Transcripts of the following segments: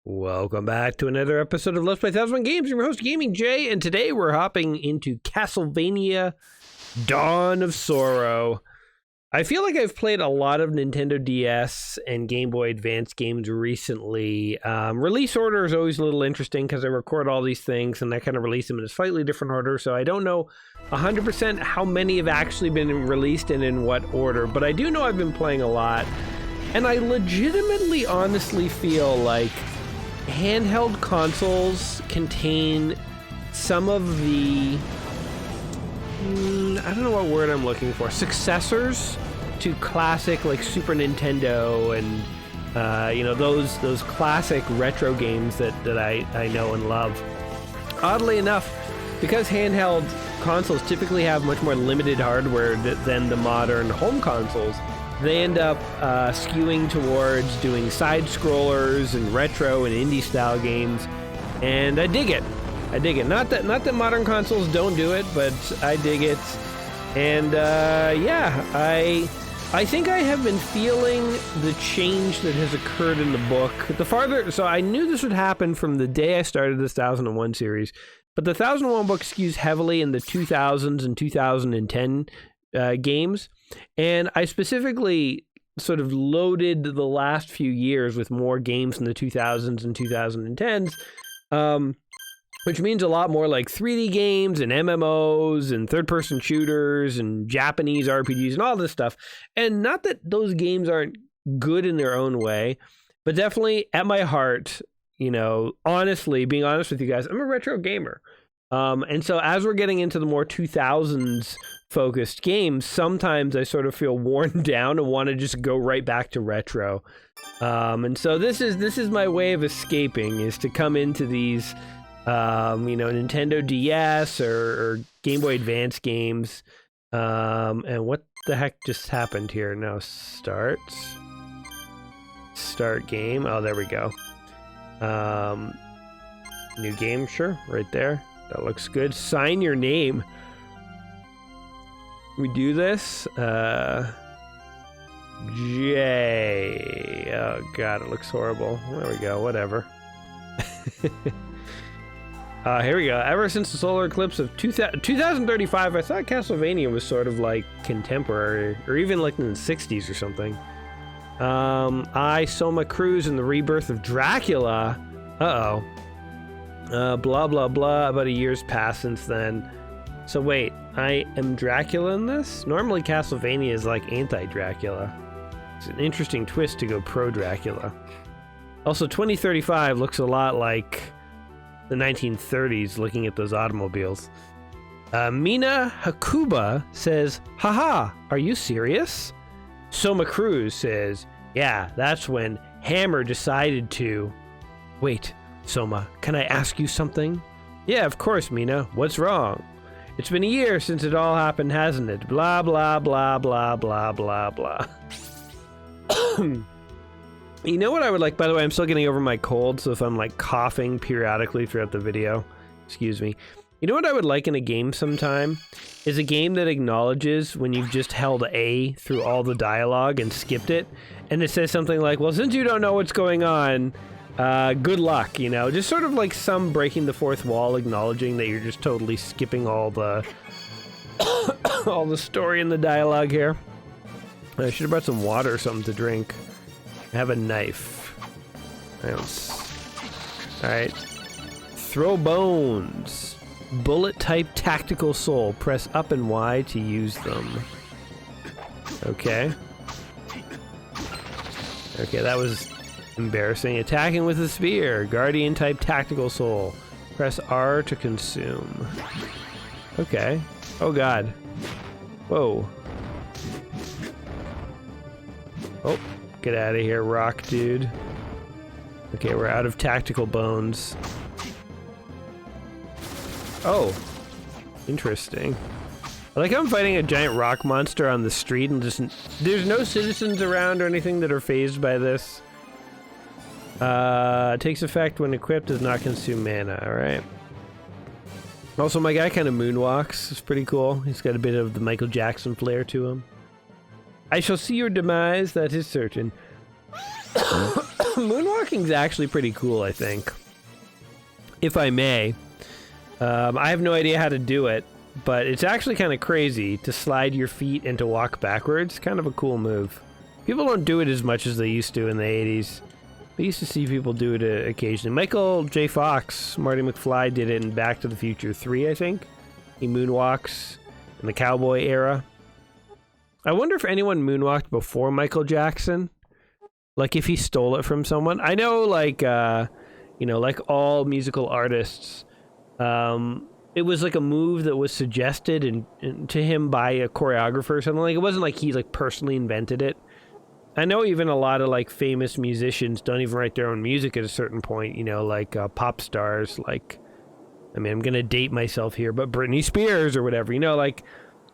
Welcome back to another episode of Let's Play 1001 Games. I'm your host, Gaming Jay, and today we're hopping into Castlevania Dawn of Sorrow. I feel like I've played a lot of Nintendo DS and Game Boy Advance games recently. Release order is always a little interesting because I record all these things and I kind of release them in a slightly different order, so I don't know 100% how many have actually been released and in what order, but I do know I've been playing a lot, and I legitimately, honestly feel like handheld consoles contain some of the, I don't know what word I'm looking for, successors to classic like Super Nintendo and you know, those classic retro games that I know and love. Oddly enough, because handheld consoles typically have much more limited hardware than the modern home consoles, they end up skewing towards doing side-scrollers and retro and indie-style games, and I dig it. I dig it. Not that modern consoles don't do it, but I dig it. And yeah, I think I have been feeling the change that has occurred in the book. So I knew this would happen from the day I started this 1001 series, but the 1001 book skews heavily in the 2000s and 2010 games. And I specifically sort of loaded the last few years with more games in the 2000s and 2010s, which means a lot more like 3D games and MMOs and third-person shooters and Japanese RPGs and all this stuff. And not that those games aren't good in their own way, but definitely at my heart, you know, honestly, being honest with you guys, I'm a retro gamer. And so as we're getting into the more 2000s focused games, sometimes I sort of feel worn down and want to just go right back to retro. And so this is my way of escaping, is to come into these, you know, Nintendo DS or Game Boy Advance games. And what the heck just happened here? Now start game. Oh, there we go. New game, sure, right there. That looks good. Sign your name. We do this. J. Oh god, it looks horrible. There we go, whatever. Here we go. Ever since the solar eclipse of 2035, I thought Castlevania was sort of like contemporary, or even like in the 60s or something. Soma Cruz and the rebirth of Dracula. Uh-oh. Blah, blah, blah. About a year's passed since then. So wait, I am Dracula in this? Normally Castlevania is like anti-Dracula. It's an interesting twist to go pro-Dracula. Also, 2035 looks a lot like the 1930s, looking at those automobiles. Mina Hakuba says, haha, are you serious? Soma Cruz says, yeah, that's when Hammer decided to... Wait, Soma, can I ask you something? Yeah, of course, Mina. What's wrong? It's been a year since it all happened, hasn't it? Blah, blah, blah, blah, blah, blah, blah. You know what I would like, by the way, I'm still getting over my cold, so if I'm like coughing periodically throughout the video, excuse me. You know what I would like in a game sometime? Is a game that acknowledges when you've just held A through all the dialogue and skipped it, and it says something like, well, since you don't know what's going on, good luck, you know? Just sort of like some breaking the fourth wall, acknowledging that you're just totally skipping all the all the story and the dialogue here. I should have brought some water or something to drink. I have a knife. Alright. Throw bones. Bullet type tactical soul. Press up and Y to use them. Okay. Okay, that was embarrassing. Attacking with a spear. Guardian type tactical soul. Press R to consume. Okay. Oh god. Whoa. Oh, get out of here, rock dude. Okay, we're out of tactical bones. Oh, interesting. I like how I'm fighting a giant rock monster on the street and just... There's no citizens around or anything that are fazed by this. Takes effect when equipped, does not consume mana, alright. Also, my guy kind of moonwalks. It's pretty cool. He's got a bit of the Michael Jackson flair to him. I shall see your demise, that is certain. Moonwalking's actually pretty cool, I think. If I may. I have no idea how to do it, but it's actually kind of crazy to slide your feet and to walk backwards. Kind of a cool move. People don't do it as much as they used to in the 80s. I used to see people do it occasionally. Michael J. Fox, Marty McFly did it in Back to the Future 3, I think. He moonwalks in the cowboy era. I wonder if anyone moonwalked before Michael Jackson. Like, if he stole it from someone. I know, like, you know, like all musical artists, it was like a move that was suggested to him by a choreographer or something. Like, it wasn't like he, like, personally invented it. I know even a lot of, like, famous musicians don't even write their own music at a certain point, you know, like pop stars, like, I mean, I'm going to date myself here, but Britney Spears or whatever, you know, like,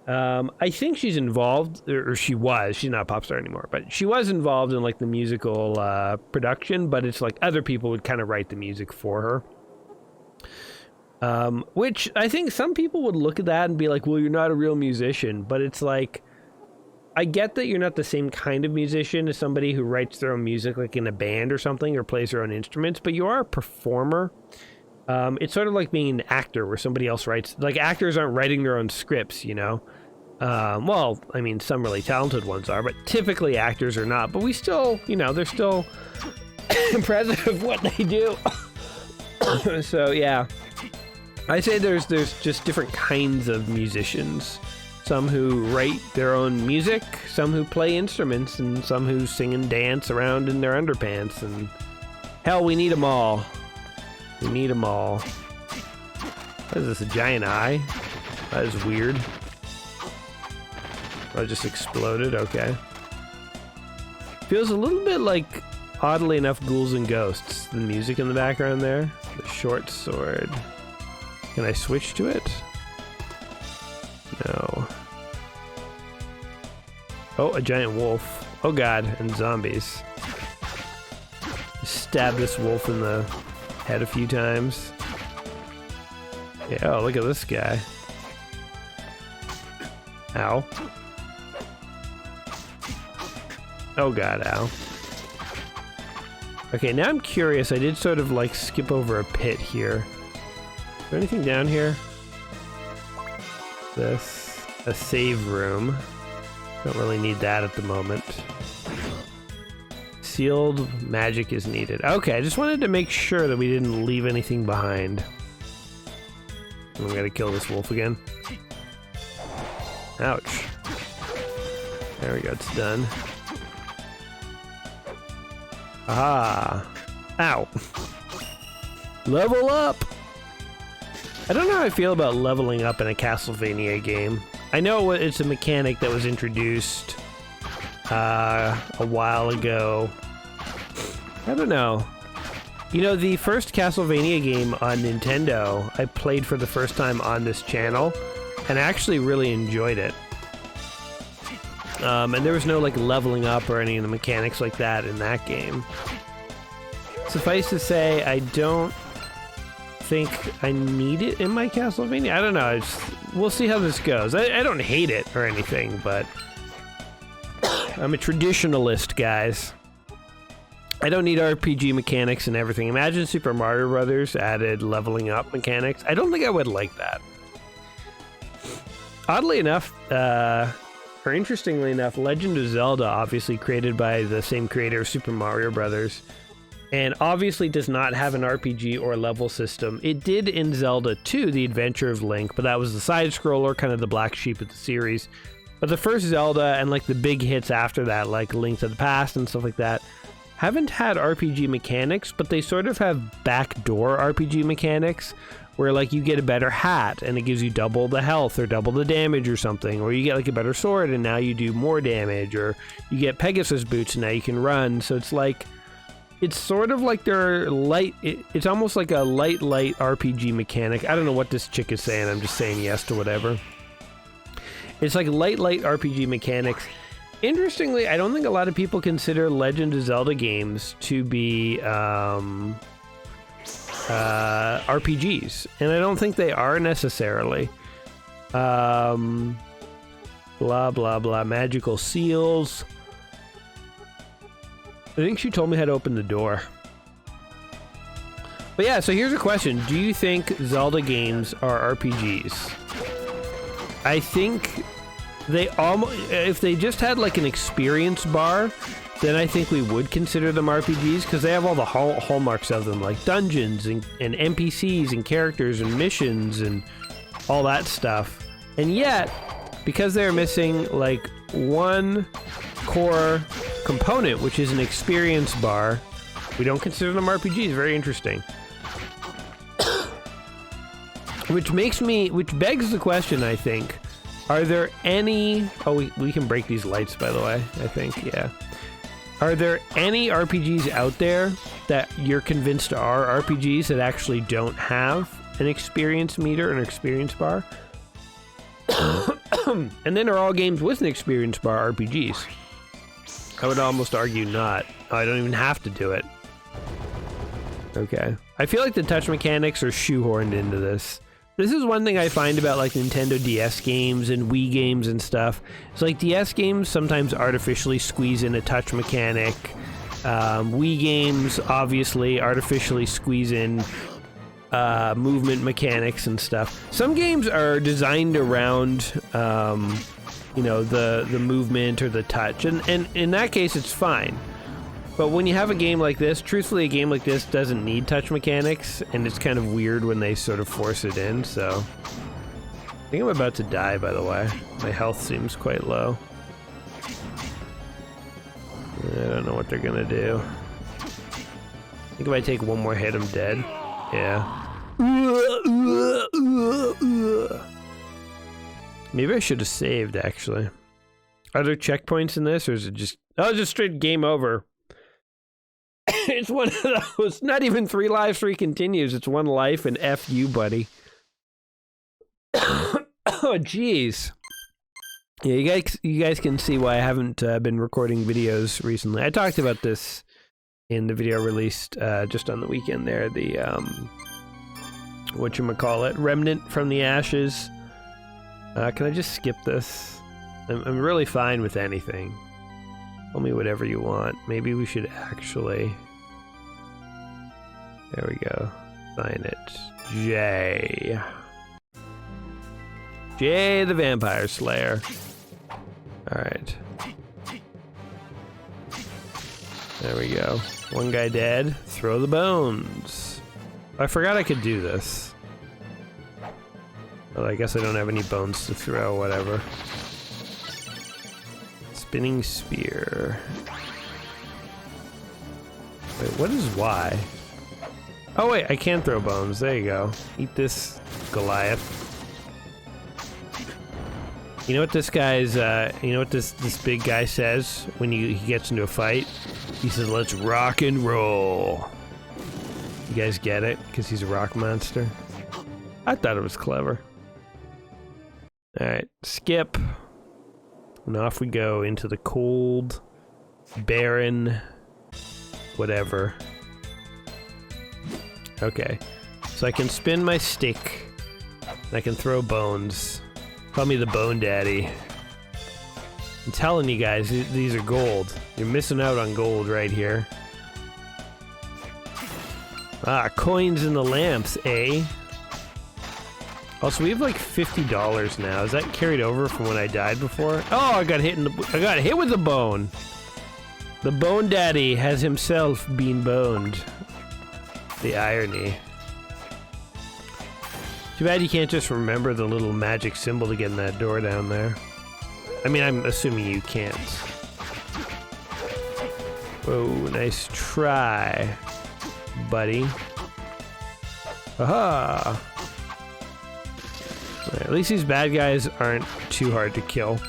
I think she's involved, or she was, she's not a pop star anymore, but she was involved in, like, the musical production, but it's like other people would kind of write the music for her. Which I think some people would look at that and be like, well, you're not a real musician, but it's like, I get that you're not the same kind of musician as somebody who writes their own music, like in a band or something, or plays their own instruments, but you are a performer. It's sort of like being an actor where somebody else writes, like actors aren't writing their own scripts, you know? Well, I mean, some really talented ones are, but typically actors are not, but we still, you know, they're still impressive of what they do. So, yeah. I say there's just different kinds of musicians. Some who write their own music, some who play instruments, and some who sing and dance around in their underpants. And hell, we need them all. We need them all. What is this, a giant eye? That is weird. Oh, it just exploded, okay. Feels a little bit like, oddly enough, Ghouls and Ghosts. The music in the background there. The short sword. Can I switch to it? No. Oh, a giant wolf. Oh god, and zombies. Stab this wolf in the head a few times. Yeah, oh, look at this guy. Ow. Oh god, ow. Okay, now I'm curious. I did sort of like skip over a pit here. Is there anything down here? This. A save room. Don't really need that at the moment. Sealed magic is needed. Okay, I just wanted to make sure that we didn't leave anything behind. I'm gonna kill this wolf again. Ouch. There we go, it's done. Aha! Ow! Level up! I don't know how I feel about leveling up in a Castlevania game. I know it's a mechanic that was introduced a while ago. I don't know. You know, the first Castlevania game on Nintendo, I played for the first time on this channel, and I actually really enjoyed it. And there was no, like, leveling up or any of the mechanics like that in that game. Suffice to say, I don't think I need it in my Castlevania. I don't know. We'll see how this goes. I don't hate it or anything, but I'm a traditionalist, guys. I don't need RPG mechanics and everything. Imagine Super Mario Brothers added leveling up mechanics. I don't think I would like that. Oddly enough, or interestingly enough, Legend of Zelda, obviously created by the same creator of Super Mario Brothers, and obviously does not have an RPG or level system. It did in Zelda 2, The Adventure of Link, but that was the side-scroller, kind of the black sheep of the series. But the first Zelda and like the big hits after that, like Link to the Past and stuff like that, haven't had RPG mechanics, but they sort of have backdoor RPG mechanics, where like you get a better hat and it gives you double the health or double the damage or something, or you get like a better sword and now you do more damage, or you get Pegasus boots and now you can run. So it's like, it's sort of like they're light, it's almost like a light RPG mechanic. I don't know what this chick is saying, I'm just saying yes to whatever. It's like light RPG mechanics. Interestingly, I don't think a lot of people consider Legend of Zelda games to be RPGs, and I don't think they are necessarily. Blah blah blah. Magical seals. I think she told me how to open the door. But yeah, so here's a question. Do you think Zelda games are RPGs? I think they almost, if they just had like an experience bar, then I think we would consider them RPGs, because they have all the hallmarks of them, like dungeons and NPCs and characters and missions and all that stuff. And yet, because they're missing like one core component, which is an experience bar, we don't consider them RPGs. Very interesting. Which begs the question, I think, are there any... Oh, we can break these lights, by the way, I think, yeah. Are there any RPGs out there that you're convinced are RPGs that actually don't have an experience meter, an experience bar? And then are all games with an experience bar RPGs? I would almost argue not. I don't even have to do it. Okay. I feel like the touch mechanics are shoehorned into this. This is one thing I find about like Nintendo DS games and Wii games and stuff. It's like DS games sometimes artificially squeeze in a touch mechanic. Wii games obviously artificially squeeze in movement mechanics and stuff. Some games are designed around, you know, the movement or the touch, and in that case it's fine. But when you have a game like this, truthfully, a game like this doesn't need touch mechanics, and it's kind of weird when they sort of force it in, so... I think I'm about to die, by the way. My health seems quite low. I don't know what they're gonna do. I think if I take one more hit, I'm dead. Yeah. Maybe I should have saved, actually. Are there checkpoints in this, or is it just... Oh, just straight game over. It's one of those, not even 3 lives, 3 continues. It's 1 life and F you, buddy. Oh, jeez. Yeah, you guys can see why I haven't been recording videos recently. I talked about this in the video released just on the weekend there. The, whatchamacallit, Remnant from the Ashes. Can I just skip this? I'm really fine with anything. Tell me whatever you want. Maybe we should actually... There we go. Sign it. J. J the Vampire Slayer. Alright. There we go. 1 guy dead. Throw the bones. I forgot I could do this. Well, I guess I don't have any bones to throw, whatever. Spinning spear. Wait, what is Y? Oh wait, I can throw bones. There you go. Eat this, Goliath. You know what this guy's, you know what this big guy says when he gets into a fight? He says, "Let's rock and roll." You guys get it? Because he's a rock monster? I thought it was clever. Alright, skip. And off we go into the cold, barren, whatever. Okay, so I can spin my stick, and I can throw bones. Call me the Bone Daddy. I'm telling you guys, these are gold. You're missing out on gold right here. Ah, coins in the lamps, eh? Also, we have like $50 now. Is that carried over from when I died before? Oh, I got hit with the bone. The Bone Daddy has himself been boned. The irony. Too bad you can't just remember the little magic symbol to get in that door down there. I mean, I'm assuming you can't. Whoa, nice try, buddy. Aha! Right, at least these bad guys aren't too hard to kill.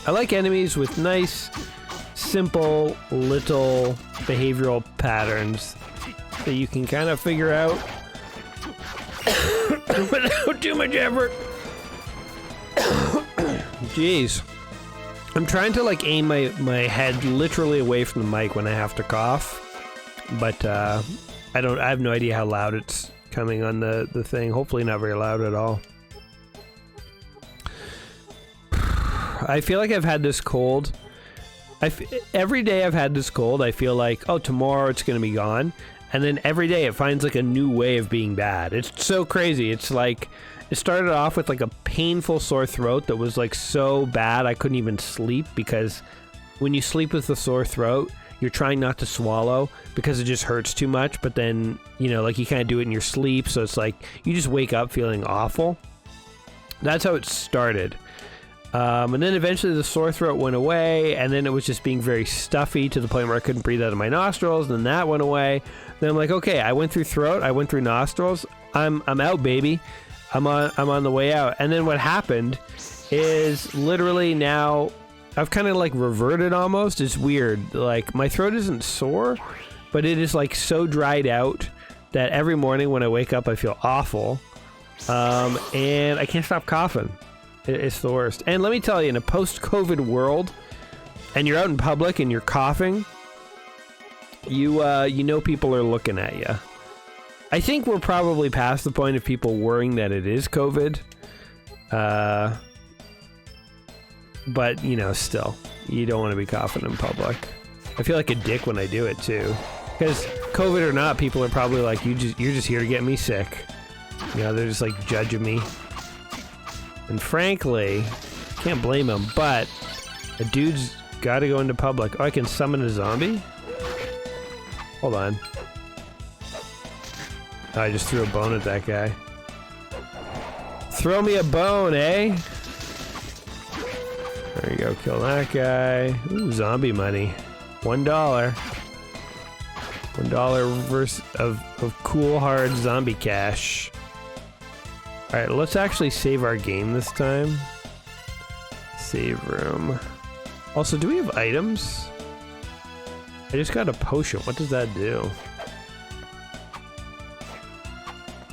I like enemies with nice, simple, little behavioral patterns that you can kind of figure out without too much effort. Jeez. I'm trying to like aim my head literally away from the mic when I have to cough, but I have no idea how loud it's coming on the thing. Hopefully not very loud at all. I feel like I've had this cold. Every day I've had this cold, I feel like, oh, tomorrow it's gonna be gone. And then every day it finds like a new way of being bad. It's so crazy. It's like, it started off with like a painful sore throat that was like so bad I couldn't even sleep, because when you sleep with a sore throat, you're trying not to swallow because it just hurts too much. But then, you know, like you kind of do it in your sleep. So it's like, you just wake up feeling awful. That's how it started. And then eventually the sore throat went away, and then it was just being very stuffy to the point where I couldn't breathe out of my nostrils, and then that went away. Then I'm like, okay, I went through throat, I went through nostrils, I'm out, baby. I'm on the way out. And then what happened is literally now I've kind of like reverted almost. It's weird. Like my throat isn't sore, but it is like so dried out that every morning when I wake up I feel awful. And I can't stop coughing. It's the worst. And let me tell you, in a post-COVID world, and you're out in public and you're coughing, you know people are looking at you. I think we're probably past the point of people worrying that it is COVID. But, you know, still, you don't want to be coughing in public. I feel like a dick when I do it, too. Because COVID or not, people are probably like, you're just here to get me sick. You know, they're just like judging me. And frankly, can't blame him, but a dude's got to go into public. Oh, I can summon a zombie? Hold on. Oh, I just threw a bone at that guy. Throw me a bone, eh? There you go, kill that guy. Ooh, zombie money. $1. $1 verse of cool hard zombie cash. Alright, let's actually save our game this time. Save room. Also, do we have items? I just got a potion. What does that do?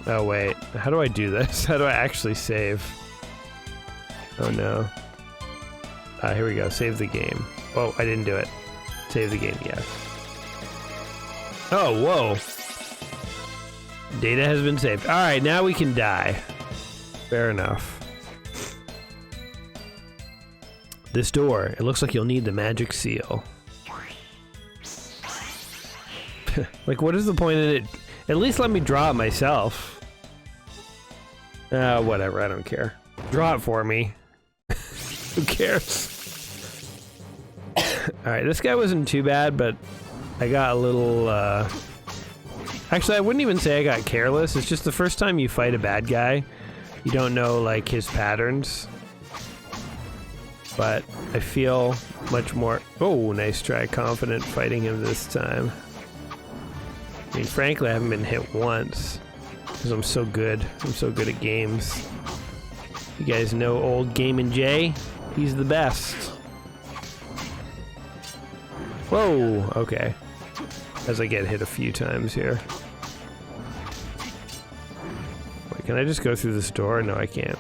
Oh, wait. How do I do this? How do I actually save? Oh, no. Here we go. Save the game. Oh, I didn't do it. Save the game, yes. Oh, whoa. Data has been saved. Alright, now we can die. Fair enough. This door, it looks like you'll need the magic seal. Like, what is the point in it? At least let me draw it myself. Whatever, I don't care. Draw it for me. Who cares? Alright, this guy wasn't too bad, but I got a little, Actually, I wouldn't even say I got careless. It's just the first time you fight a bad guy, you don't know, like, his patterns. But I feel much more... Oh, nice try. Confident fighting him this time. I mean, frankly, I haven't been hit once. Because I'm so good. I'm so good at games. You guys know old Game & J? He's the best. Whoa, okay. As I get hit a few times here. Wait, can I just go through this door? No, I can't.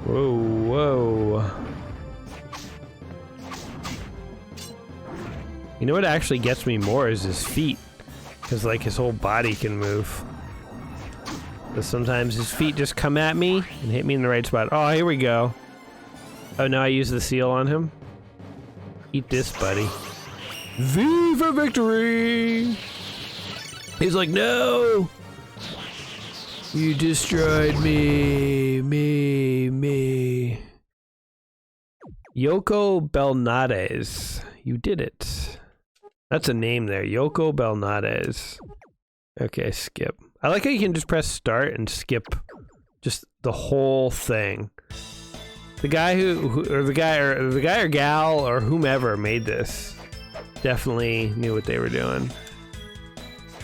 Whoa, whoa. You know what actually gets me more is his feet. Because, like, his whole body can move. But sometimes his feet just come at me and hit me in the right spot. Oh, here we go. Oh, no, I use the seal on him. Eat this, buddy. Viva victory! He's like, no! You destroyed me. Me. Yoko Belnades. You did it. That's a name there. Yoko Belnades. Okay, skip. I like how you can just press start and skip just the whole thing. The guy the guy or gal or whomever made this definitely knew what they were doing.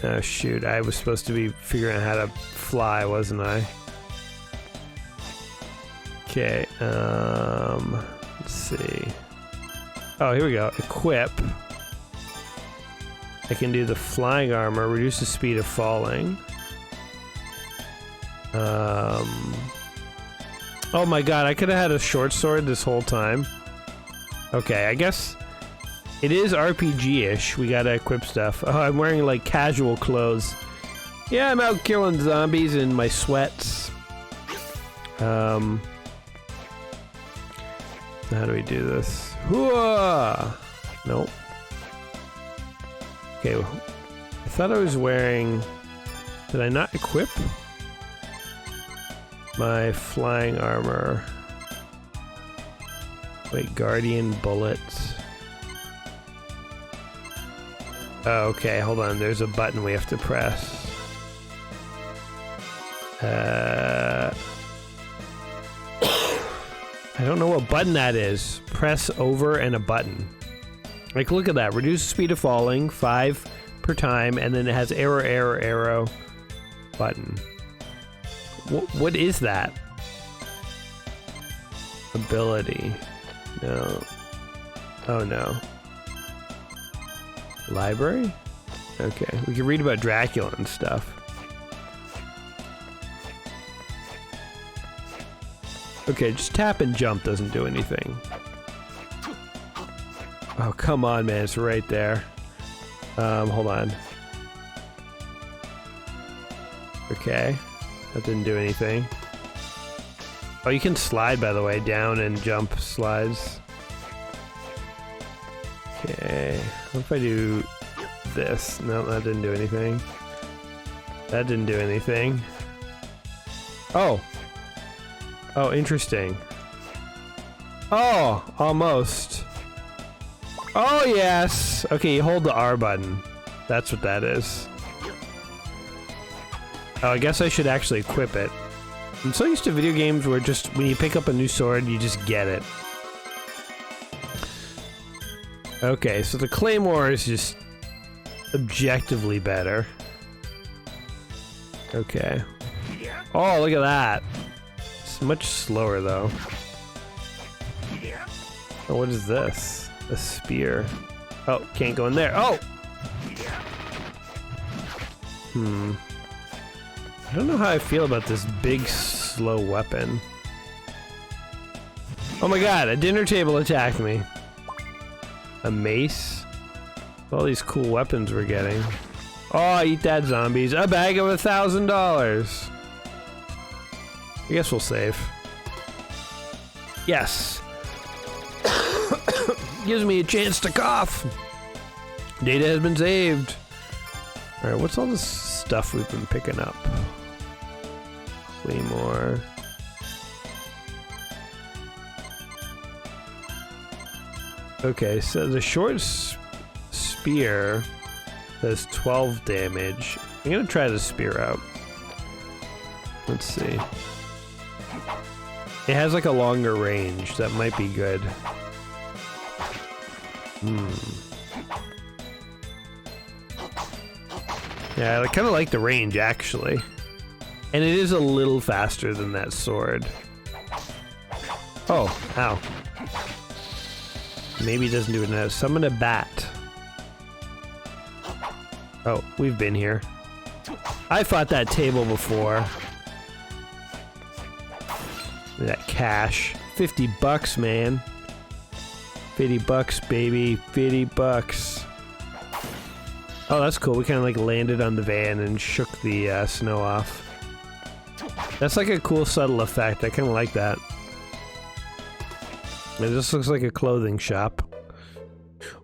Oh shoot, I was supposed to be figuring out how to fly, wasn't I? Okay, let's see. Oh, here we go. Equip. I can do the flying armor, reduce the speed of falling. Oh my god, I could have had a short sword this whole time. Okay, I guess It is RPG-ish. We gotta equip stuff. Oh, I'm wearing like casual clothes. Yeah, I'm out killing zombies in my sweats. How do we do this? Hooah! Nope. Okay, I thought I was wearing... Did I not equip my flying armor? Wait, guardian bullets. Oh, okay, hold on. There's a button we have to press. I don't know what button that is. Press over and a button. Like, look at that. Reduce speed of falling, 5 per time, and then it has arrow, arrow, arrow button. What is that? Ability. No. Oh, no. Library? Okay. We can read about Dracula and stuff. Okay, just tap and jump doesn't do anything. Oh, come on, man. It's right there. Hold on. Okay. That didn't do anything. Oh, you can slide, by the way. Down and jump slides. Okay. What if I do this? No, that didn't do anything. That didn't do anything. Oh! Oh, interesting. Oh! Almost. Oh, yes! Okay, you hold the R button. That's what that is. Oh, I guess I should actually equip it. I'm so used to video games where just when you pick up a new sword, you just get it. Okay, so the Claymore is just objectively better. Okay. Oh, look at that. It's much slower, though. Oh, what is this? A spear. Oh, can't go in there. Oh! I don't know how I feel about this big, slow weapon. Oh my god, a dinner table attacked me. A mace? All these cool weapons we're getting. Oh, eat that, zombies. A bag of $1,000. I guess we'll save. Yes. Gives me a chance to cough. Data has been saved. Alright, what's all this stuff we've been picking up? Claymore. Okay, so the short spear does 12 damage. I'm gonna try the spear out. Let's see. It has like a longer range. That might be good. Yeah, I kind of like the range, actually. And it is a little faster than that sword. Oh, ow. Maybe it doesn't do it now. Summon a bat. Oh, we've been here. I fought that table before. That cash. 50 bucks, man. 50 bucks, baby. 50 bucks. Oh, that's cool. We kind of like landed on the van and shook the snow off. That's like a cool subtle effect. I kind of like that. It just looks like a clothing shop.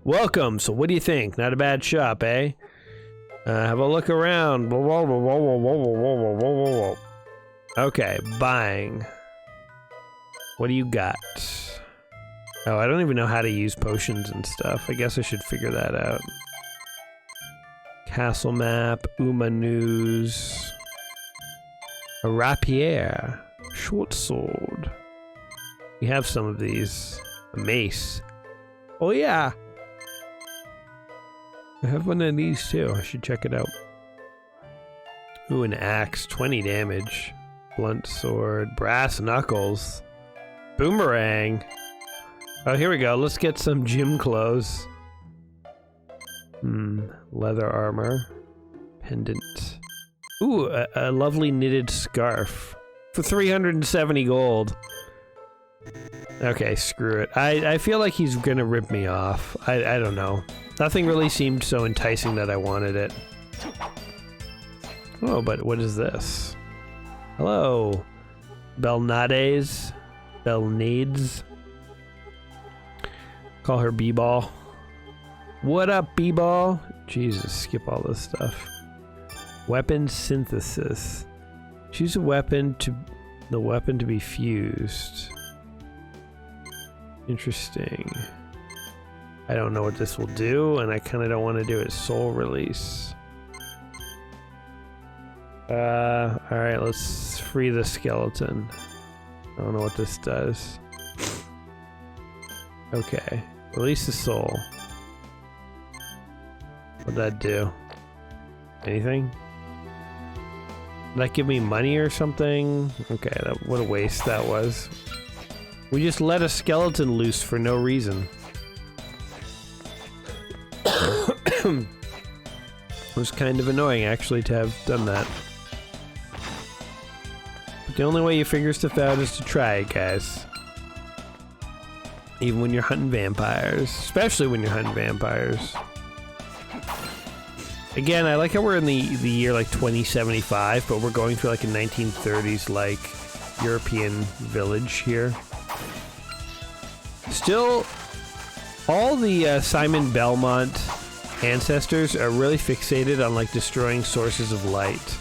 Welcome. So what do you think? Not a bad shop, eh? Have a look around. Okay, buying. What do you got? Oh, I don't even know how to use potions and stuff. I guess I should figure that out. Castle map, Uma news. A rapier. Short sword. We have some of these. A mace. Oh yeah! I have one of these too. I should check it out. Ooh, an axe. 20 damage. Blunt sword. Brass knuckles. Boomerang. Oh, here we go. Let's get some gym clothes. Leather armor. Pendant. Ooh, a lovely knitted scarf. For 370 gold. Okay, screw it. I feel like he's gonna rip me off. I don't know. Nothing really seemed so enticing that I wanted it. Oh, but what is this? Hello. Belnades. Belnades. Call her B-Ball. What up, B-Ball? Jesus, skip all this stuff. Weapon synthesis. Choose a weapon to... the weapon to be fused. Interesting. I don't know what this will do, and I kind of don't want to do it. Soul release. Alright, let's free the skeleton. I don't know what this does. Okay. Release the soul. What'd that do? Anything? Did that give me money or something? Okay, what a waste that was. We just let a skeleton loose for no reason. It was kind of annoying, actually, to have done that. But the only way you figure stuff out is to try it, guys. Even when you're hunting vampires. Especially when you're hunting vampires. Again, I like how we're in the year like 2075, but we're going through like a 1930s like European village here. Still, all the Simon Belmont ancestors are really fixated on like destroying sources of light.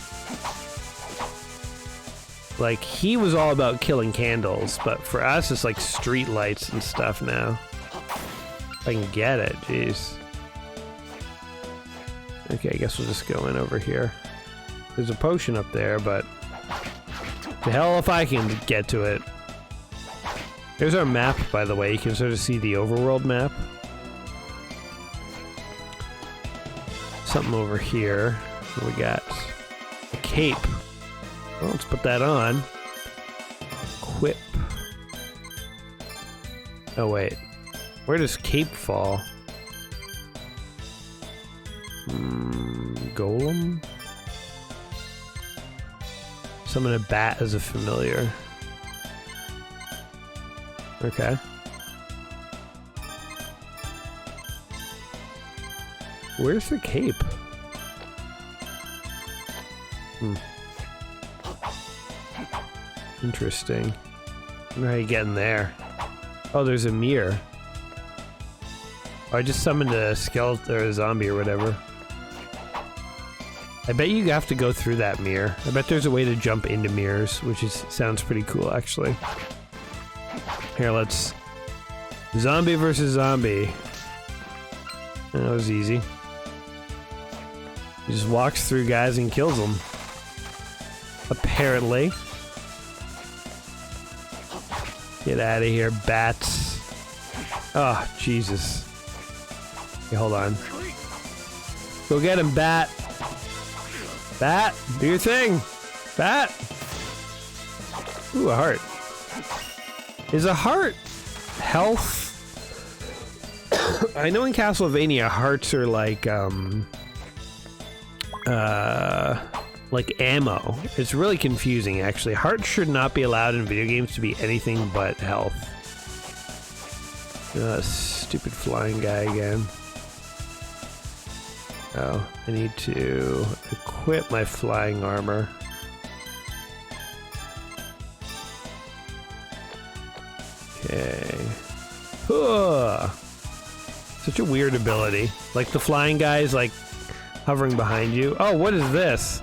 Like, he was all about killing candles, but for us it's like street lights and stuff now. If I can get it, jeez. Okay, I guess we'll just go in over here. There's a potion up there, but the hell if I can get to it. Here's our map, by the way. You can sort of see the overworld map. Something over here. What we got? A cape. Well, let's put that on. Equip. Oh, wait. Where does cape fall? Golem? Summon a bat as a familiar. Okay. Where's the cape? Interesting. I wonder how you get in there. Oh, there's a mirror. Oh, I just summoned a skeleton or a zombie or whatever. I bet you have to go through that mirror. I bet there's a way to jump into mirrors, which sounds pretty cool, actually. Here, let's... Zombie versus zombie. That was easy. He just walks through guys and kills them. Apparently. Get out of here, bats. Oh, Jesus. Okay, hold on. Go get him, bat. Bat, do your thing. Bat. Ooh, a heart. Is a heart health? I know in Castlevania, hearts are like ammo. It's really confusing, actually. Hearts should not be allowed in video games to be anything but health. Stupid flying guy again. Oh, I need to equip my flying armor. Okay. Such a weird ability. Like the flying guy is like hovering behind you. Oh, what is this?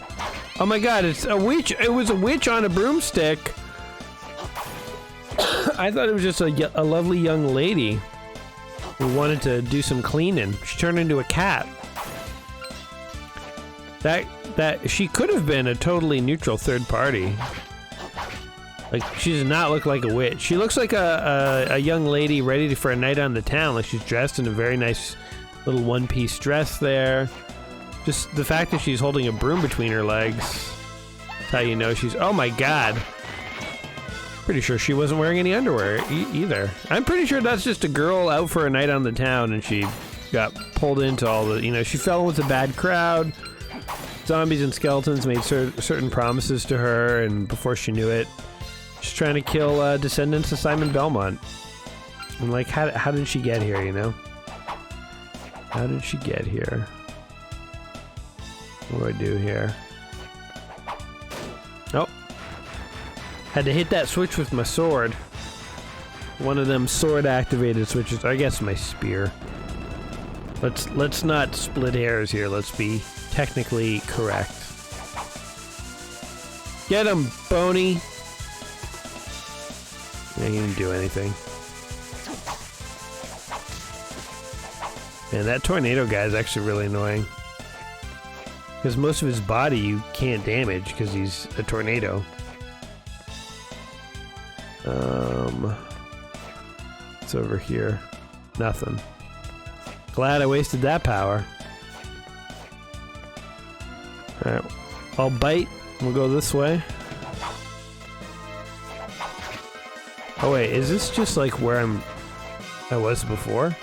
Oh my god, it's a witch. It was a witch on a broomstick. I thought it was just a lovely young lady who wanted to do some cleaning. She turned into a cat. That she could have been a totally neutral third party. Like, she does not look like a witch. She looks like a young lady ready for a night on the town. Like, she's dressed in a very nice little one-piece dress there. Just the fact that she's holding a broom between her legs. That's how you know she's... Oh my god. Pretty sure she wasn't wearing any underwear either. I'm pretty sure that's just a girl out for a night on the town and she got pulled into all the... You know, she fell with a bad crowd. Zombies and skeletons made certain promises to her, and before she knew it, Just trying to kill descendants of Simon Belmont. I'm like, how did she get here, you know? How did she get here? What do I do here? Oh. Had to hit that switch with my sword. One of them sword activated switches. I guess my spear. Let's not split hairs here. Let's be technically correct. Get him, Boney! Yeah, he didn't do anything. Man, that tornado guy is actually really annoying. Because most of his body you can't damage because he's a tornado. What's over here? Nothing. Glad I wasted that power. Alright, I'll bite. We'll go this way. Oh wait, is this just like where I was before?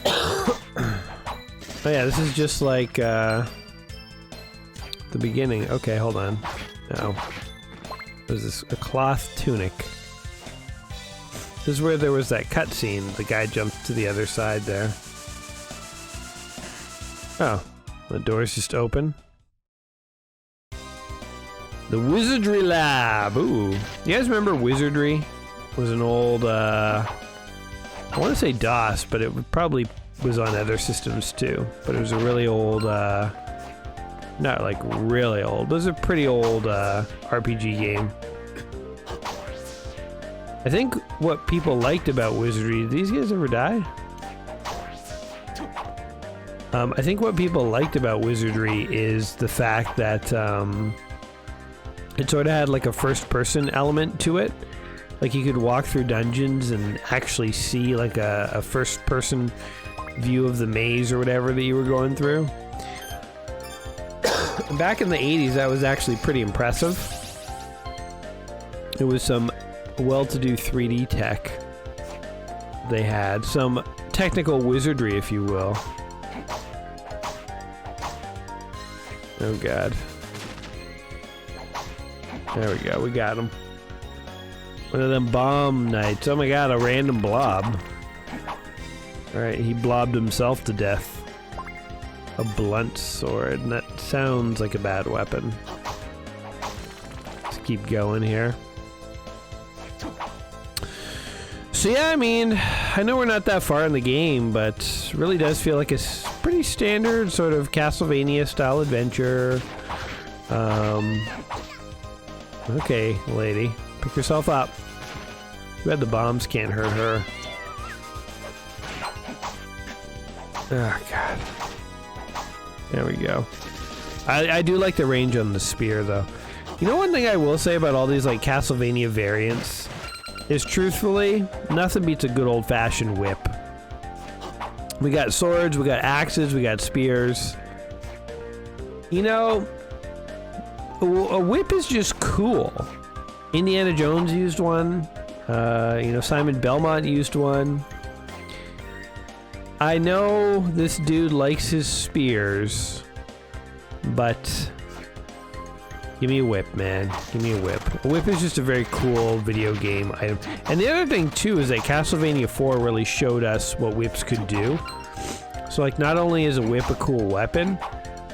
Oh yeah, this is just like the beginning. Okay, hold on. No. There's this a cloth tunic. This is where there was that cutscene. The guy jumped to the other side there. Oh, the door's just open. The Wizardry Lab. Ooh, you guys remember Wizardry? It was an old I want to say DOS, but it probably was on other systems too. But it was a really old, not like really old. It was a pretty old RPG game. I think what people liked about Wizardry, did these guys ever die? I think what people liked about Wizardry is the fact that it sort of had like a first-person element to it. Like you could walk through dungeons and actually see like a first-person view of the maze or whatever that you were going through. Back in the 80s, that was actually pretty impressive. It was some well-to-do 3D tech they had. Some technical wizardry, if you will. Oh god. There we go, we got him. One of them bomb knights. Oh my god, a random blob. Alright, he blobbed himself to death. A blunt sword, and that sounds like a bad weapon. Let's keep going here. So yeah, I mean, I know we're not that far in the game, but it really does feel like a pretty standard sort of Castlevania style adventure. Okay, lady, pick yourself up. Too bad the bombs can't hurt her. Oh god. There we go. I do like the range on the spear though. You know, one thing I will say about all these like Castlevania variants is truthfully, nothing beats a good old-fashioned whip. We got swords, we got axes, we got spears. You know, a whip is just cool. Indiana Jones used one. You know, Simon Belmont used one. I know this dude likes his spears, but give me a whip, man. Give me a whip. A whip is just a very cool video game item. And the other thing, too, is that Castlevania 4 really showed us what whips could do. So, like, not only is a whip a cool weapon,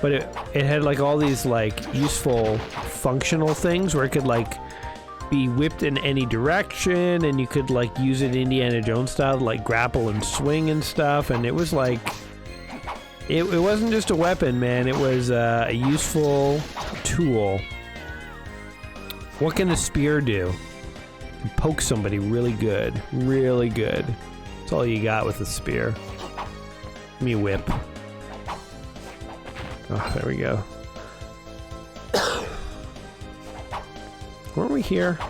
but it had, like, all these, like, useful functional things where it could, like, be whipped in any direction, and you could, like, use it Indiana Jones style to, like, grapple and swing and stuff. And it was, like... It wasn't just a weapon, man. It was a useful tool. What can the spear do? Poke somebody really good. Really good. That's all you got with the spear. Give me a whip. Oh, there we go. Weren't we here? I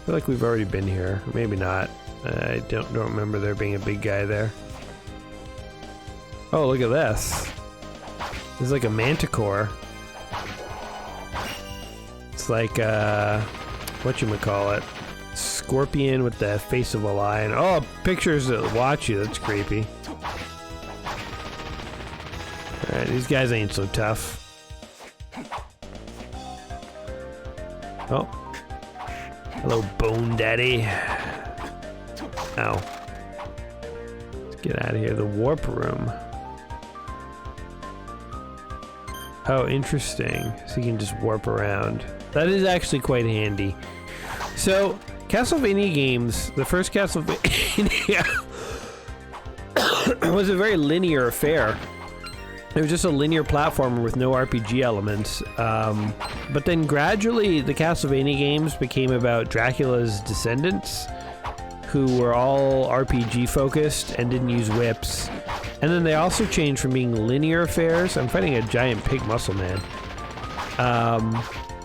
feel like we've already been here. Maybe not. I don't remember there being a big guy there. Oh, look at this. This is like a manticore. It's like, whatchamacallit? Scorpion with the face of a lion. Oh, pictures that watch you. That's creepy. Alright, these guys ain't so tough. Oh, Hello, Bone Daddy. Ow. Let's get out of here. The warp room. Oh, interesting. So you can just warp around. That is actually quite handy. So, Castlevania games, the first Castlevania was a very linear affair. It was just a linear platformer with no RPG elements. But then gradually the Castlevania games became about Dracula's descendants, who were all RPG focused and didn't use whips. And then they also changed from being linear affairs. I'm fighting a giant pig muscle man.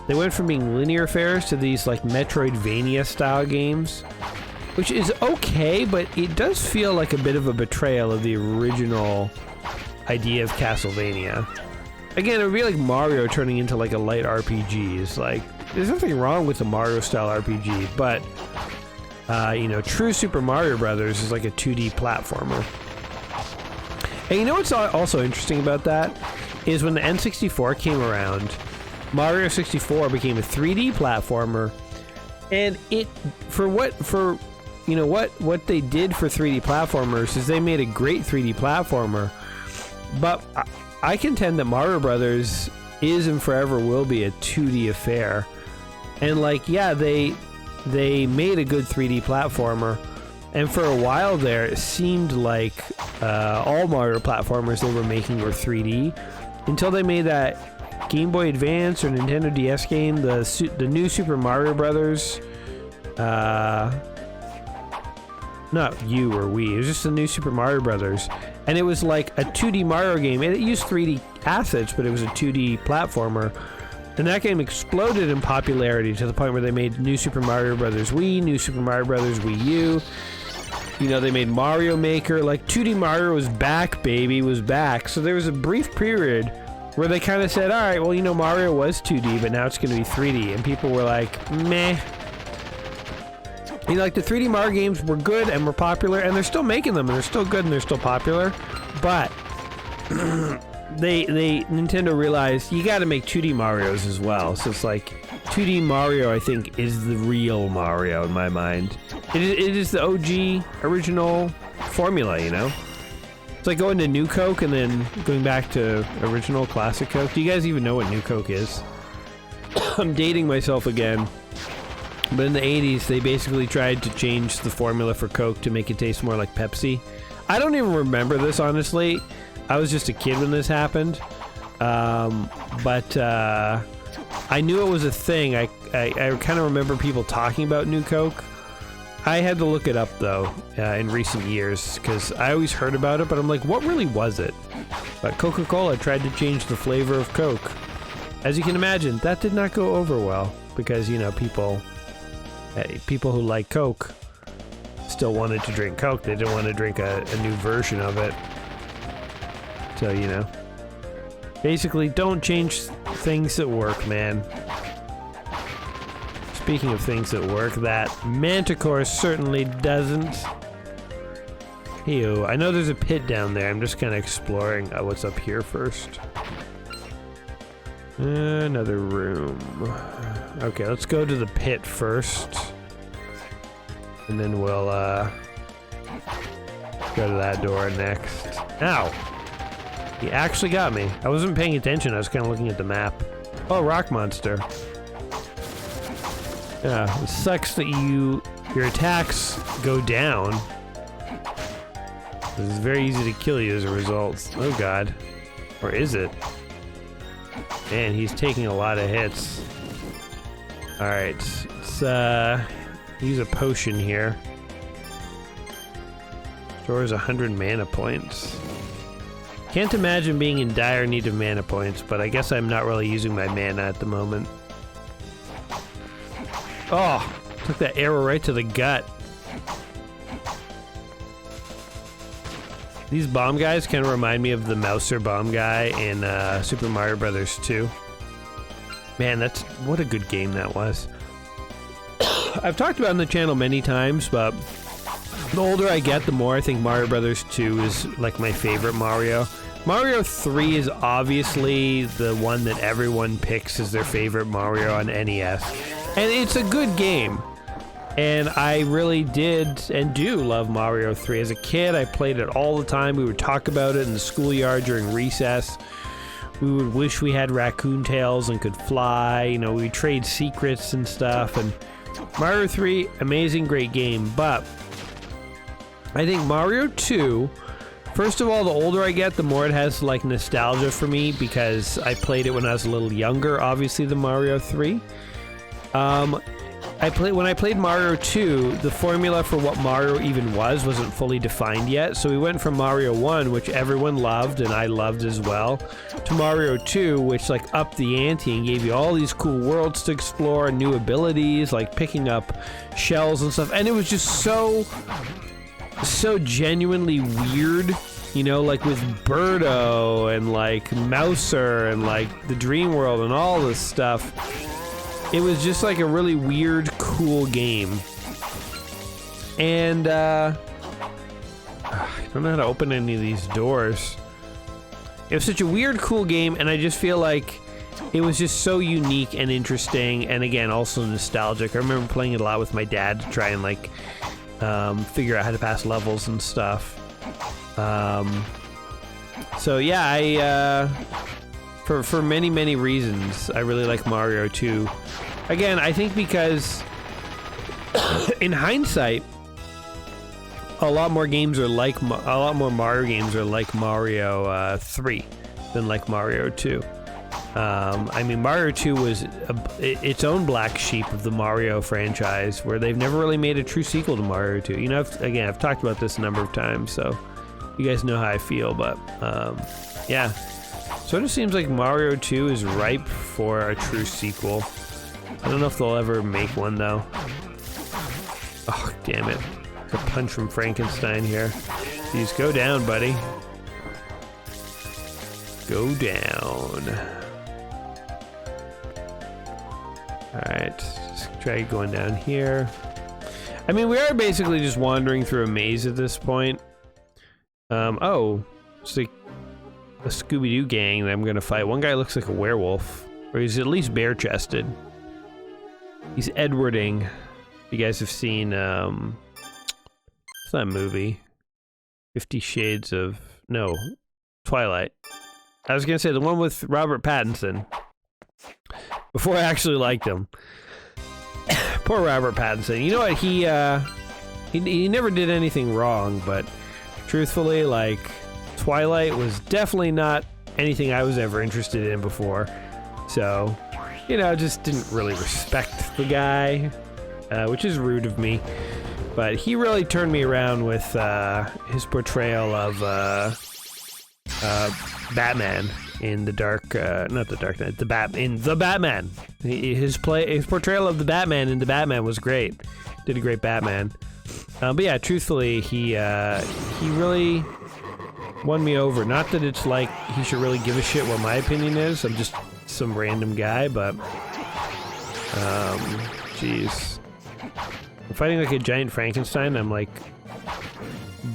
They went from being linear affairs to these like Metroidvania style games, which is okay, but it does feel like a bit of a betrayal of the original idea of Castlevania. Again, it would be like Mario turning into like a light RPG. It's like, there's nothing wrong with the Mario style RPG, but you know, true Super Mario Brothers is like a 2D platformer. And you know what's also interesting about that is when the N64 came around, Mario 64 became a 3D platformer, and it what they did for 3D platformers is they made a great 3D platformer. But I contend that Mario Brothers is and forever will be a 2D affair. And like, yeah, they made a good 3D platformer, and for a while there it seemed like all Mario platformers they were making were 3D, until they made that Game Boy Advance or Nintendo DS game, the new Super Mario Brothers. Not you or we, it was just the new Super Mario Brothers. And it was like a 2D Mario game, and it used 3D assets, but it was a 2D platformer. And that game exploded in popularity to the point where they made New Super Mario Brothers Wii, New Super Mario Brothers Wii U. You know, they made Mario Maker. Like, 2D Mario was back, baby, was back. So there was a brief period where they kind of said, all right, well, you know, Mario was 2D, but now it's going to be 3D. And people were like, meh. You know, like, the 3D Mario games were good and were popular, and they're still making them, and they're still good, and they're still popular. But Nintendo realized you got to make 2D Marios as well. So it's like 2D Mario, I think, is the real Mario in my mind. It is the OG original formula, you know. It's like going to New Coke and then going back to original classic Coke. Do you guys even know what New Coke is? I'm dating myself again. But in the 80s, they basically tried to change the formula for Coke to make it taste more like Pepsi. I don't even remember this, honestly. I was just a kid when this happened. But I knew it was a thing. I kind of remember people talking about New Coke. I had to look it up, though, in recent years, because I always heard about it, but I'm like, what really was it? But Coca-Cola tried to change the flavor of Coke. As you can imagine, that did not go over well, because, you know, people who like Coke still wanted to drink Coke. They didn't want to drink a new version of it. So, you know. Basically, don't change things that work, man. Speaking of things that work, that Manticore certainly doesn't. Ew, I know there's a pit down there. I'm just kind of exploring what's up here first. Another room. Okay, let's go to the pit first. And then we'll go to that door next. Ow! He actually got me. I wasn't paying attention. I was kind of looking at the map. Oh, rock monster. Yeah, it sucks that your attacks go down. It's very easy to kill you as a result. Oh god. Or is it? Man, he's taking a lot of hits. Alright, let's use a potion here. Stores 100 mana points. Can't imagine being in dire need of mana points, but I guess I'm not really using my mana at the moment. Oh, took that arrow right to the gut. These bomb guys kind of remind me of the Mouser bomb guy in Super Mario Brothers 2. Man, what a good game that was. I've talked about it on the channel many times, but the older I get, the more I think Mario Brothers 2 is like my favorite Mario. Mario 3 is obviously the one that everyone picks as their favorite Mario on NES. And it's a good game. And I really did and do love Mario 3. As a kid, I played it all the time. We would talk about it in the schoolyard during recess. We would wish we had raccoon tails and could fly. You know, we'd trade secrets and stuff. And Mario 3, amazing, great game. But I think Mario 2, first of all, the older I get, the more it has, like, nostalgia for me because I played it when I was a little younger, obviously, than Mario 3. When I played Mario 2, the formula for what Mario even wasn't fully defined yet, so we went from Mario 1, which everyone loved, and I loved as well, to Mario 2, which, like, upped the ante and gave you all these cool worlds to explore and new abilities, like picking up shells and stuff, and it was just so genuinely weird, you know, like with Birdo and, like, Mouser and, like, the Dream World and all this stuff. It was just like a really weird, cool game. And, I don't know how to open any of these doors. It was such a weird, cool game, and I just feel like it was just so unique and interesting, and again, also nostalgic. I remember playing it a lot with my dad to try and, like, figure out how to pass levels and stuff. So yeah, for many, many reasons, I really like Mario 2. Again, I think because, in hindsight, a lot more Mario games are like Mario 3 than like Mario 2. I mean, Mario 2 was its own black sheep of the Mario franchise, where they've never really made a true sequel to Mario 2. You know, I've talked about this a number of times, so you guys know how I feel, but yeah. Sort of seems like Mario 2 is ripe for a true sequel. I don't know if they'll ever make one, though. Oh, damn it. A punch from Frankenstein here. Jeez, go down, buddy. Go down. Alright, just try going down here. I mean, we are basically just wandering through a maze at this point. Oh, it's like a Scooby-Doo gang that I'm gonna fight. One guy looks like a werewolf, or he's at least bare-chested. He's Edwarding. You guys have seen, it's not a movie. 50 Shades of... No. Twilight. I was gonna say the one with Robert Pattinson. Before I actually liked him. Poor Robert Pattinson. You know what, he never did anything wrong, but truthfully, like, Twilight was definitely not anything I was ever interested in before. So, you know, just didn't really respect the guy, which is rude of me. But he really turned me around with his portrayal of Batman in the Dark, not the Dark Knight, in The Batman. His portrayal of the Batman in The Batman was great. Did a great Batman. But yeah, truthfully, he really won me over. Not that it's like he should really give a shit what my opinion is. I'm just some random guy, but jeez. I'm fighting like a giant Frankenstein. I'm like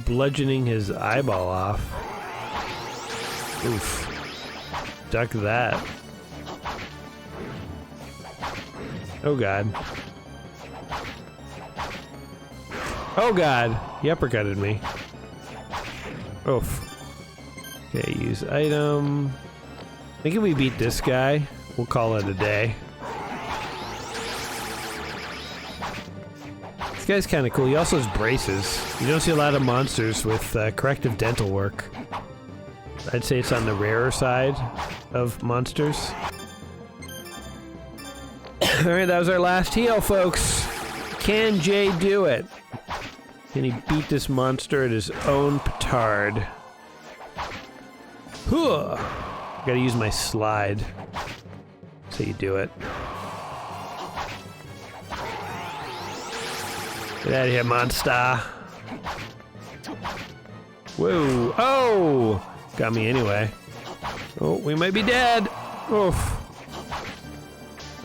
bludgeoning his eyeball off. Oof. Duck that. Oh god. Oh god. He uppercutted me. Oof. Okay, use item. I think if we beat this guy, we'll call it a day. This guy's kind of cool. He also has braces. You don't see a lot of monsters with corrective dental work. I'd say it's on the rarer side of monsters. Alright, that was our last heal, folks. Can Jay do it? Can he beat this monster at his own petard? Huh. Gotta use my slide. That's how you do it. Get out of here, monster. Whoa. Oh! Got me anyway. Oh, we might be dead. Oof.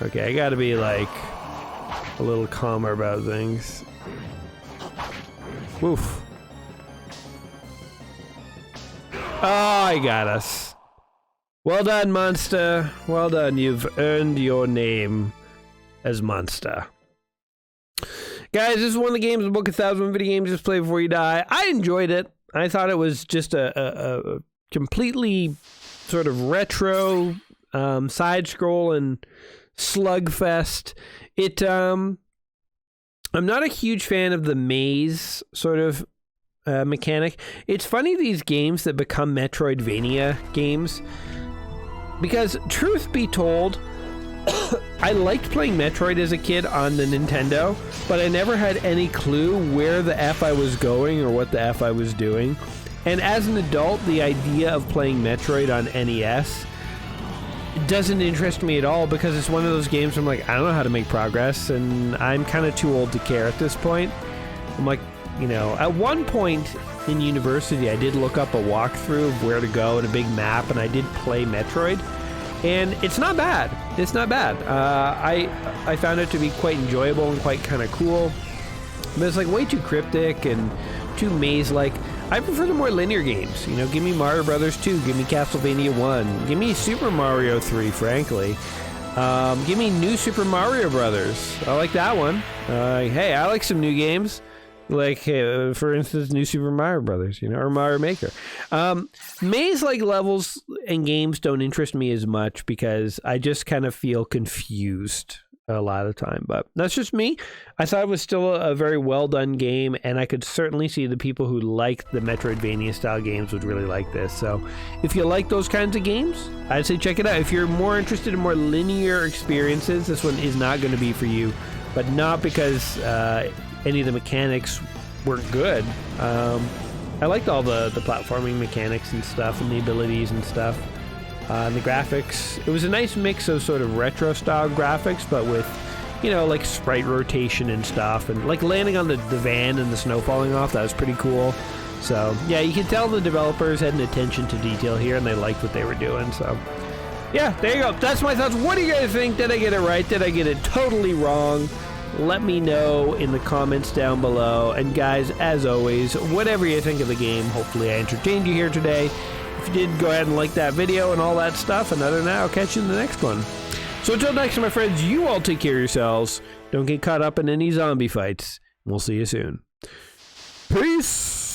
Okay, I gotta be, like, a little calmer about things. Woof. Oh, he got us. Well done, monster. Well done. You've earned your name as monster. Guys, this is one of the games in the book 1,000 video games just play before you die. I enjoyed it. I thought it was just a completely sort of retro side-scroll and slugfest. I'm not a huge fan of the maze sort of mechanic. It's funny, these games that become Metroidvania games, because truth be told, I liked playing Metroid as a kid on the Nintendo, but I never had any clue where the F I was going or what the F I was doing. And as an adult, the idea of playing Metroid on NES doesn't interest me at all, because it's one of those games where I'm like, I don't know how to make progress, and I'm kind of too old to care at this point. I'm like, you know, at one point in university, I did look up a walkthrough of where to go and a big map, and I did play Metroid, and it's not bad. It's not bad. I found it to be quite enjoyable and quite kind of cool, but it's like way too cryptic and too maze-like. I prefer the more linear games. You know, give me Mario Brothers 2, give me Castlevania 1, give me Super Mario 3, frankly. Give me New Super Mario Brothers. I like that one. Hey, I like some new games. Like, for instance, New Super Mario Brothers, you know, or Mario Maker. Maze-like levels and games don't interest me as much, because I just kind of feel confused a lot of the time. But that's just me. I thought it was still a very well done game, and I could certainly see the people who like the Metroidvania style games would really like this. So if you like those kinds of games, I'd say check it out. If you're more interested in more linear experiences, this one is not going to be for you, but not because any of the mechanics weren't good. I liked all the platforming mechanics and stuff, and the abilities and stuff. And the graphics, it was a nice mix of sort of retro style graphics, but with, you know, like sprite rotation and stuff, and like landing on the van and the snow falling off. That was pretty cool. So yeah, you can tell the developers had an attention to detail here, and they liked what they were doing. So yeah, there you go. That's my thoughts. What do you guys think? Did I get it right? Did I get it totally wrong? Let me know in the comments down below. And guys, as always, whatever you think of the game, hopefully I entertained you here today. If you did, go ahead and like that video and all that stuff. And other than that, I'll catch you in the next one. So until next time, my friends, you all take care of yourselves. Don't get caught up in any zombie fights. We'll see you soon. Peace!